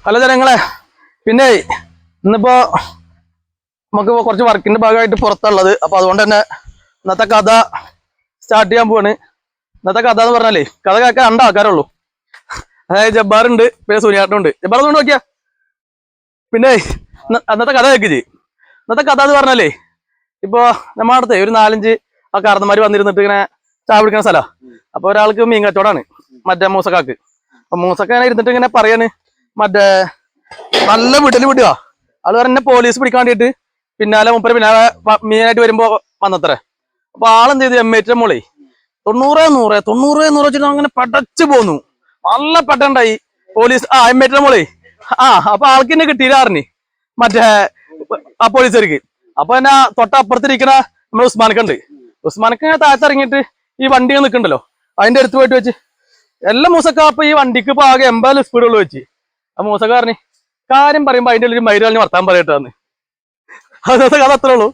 Hello ജനങ്ങളെ, പിന്നെ ഇന്നിപ്പോ നമുക്ക് കുറച്ച് വർക്കിന്റെ ഭാഗമായിട്ട് പുറത്തുള്ളത്. അപ്പൊ അതുകൊണ്ട് തന്നെ ഇന്നത്തെ കഥ സ്റ്റാർട്ട് ചെയ്യാൻ പോവാണ്. ഇന്നത്തെ കഥ എന്ന് പറഞ്ഞാലേ കഥ കേൾക്കാൻ 2 ആൾക്കാരുള്ളൂ. അതായത് ജബ്ബാറുണ്ട്, പിന്നെ സുനിയാട്ടനുണ്ട്. ജബ്ബാർ കൊണ്ട് നോക്കിയാ. പിന്നെ അന്നത്തെ കഥ കേൾക്കില്ലേ? ഇന്നത്തെ കഥ എന്ന് പറഞ്ഞാലേ ഇപ്പൊ നമ്മുടെ അടുത്ത് ഒരു 4-5 ആ കാരണന്മാര് വന്നിരുന്നിട്ട് ഇങ്ങനെ ചായ പിടിക്കുന്ന സ്ഥലമാണ്. അപ്പൊ ഒരാൾക്ക് മീൻ കച്ചവടമാണ്, മറ്റേ മൂസക്കാക്ക്. അപ്പൊ മൂസക്ക ഇരുന്നിട്ട് ഇങ്ങനെ പറയാണ്, മറ്റേ നല്ല വീട്ടില് വിടുക ആള് പറഞ്ഞ പോലീസ് പിടിക്കാൻ വേണ്ടിയിട്ട് പിന്നാലെ പിന്നാലെ മീനായിട്ട് വരുമ്പോ വന്നത്രേ. അപ്പൊ ആളെന്ത് ചെയ്തു, എമ്മേറ്റിന്റെ മോളെ 90 വെച്ചിട്ട് അങ്ങനെ പടച്ചു പോന്നു. നല്ല പെട്ടുണ്ടായി പോലീസ്. എമ്മേറ്റിന്റെ മോളെ അപ്പൊ ആൾക്ക് തന്നെ കിട്ടിയില്ല അറിഞ്ഞി മറ്റേ ആ പോലീസുകാർക്ക്. അപ്പൊ എന്നാ തൊട്ടപ്പുറത്തിരിക്കണ നമ്മുടെ ഉസ്മാനക്കുണ്ട്. ഉസ്മാനക്ക് താഴത്തിറങ്ങിയിട്ട് ഈ വണ്ടി നിൽക്കണ്ടല്ലോ, അതിന്റെ അടുത്ത് പോയിട്ട് വെച്ച് എല്ലാം മൂസക്ക അപ്പൊ ഈ വണ്ടിക്ക് ഇപ്പൊ ആകെ 80 സ്പീഡുള്ള വെച്ച്. ആ മൂസക്ക പറഞ്ഞ് കാര്യം പറയുമ്പോ അതിന്റെ ഉള്ളിൽ മൈരാളിന് വർത്താൻ പറയട്ടാന്ന്. അന്നത്തെ കഥ അത്രേ ഉള്ളൂ.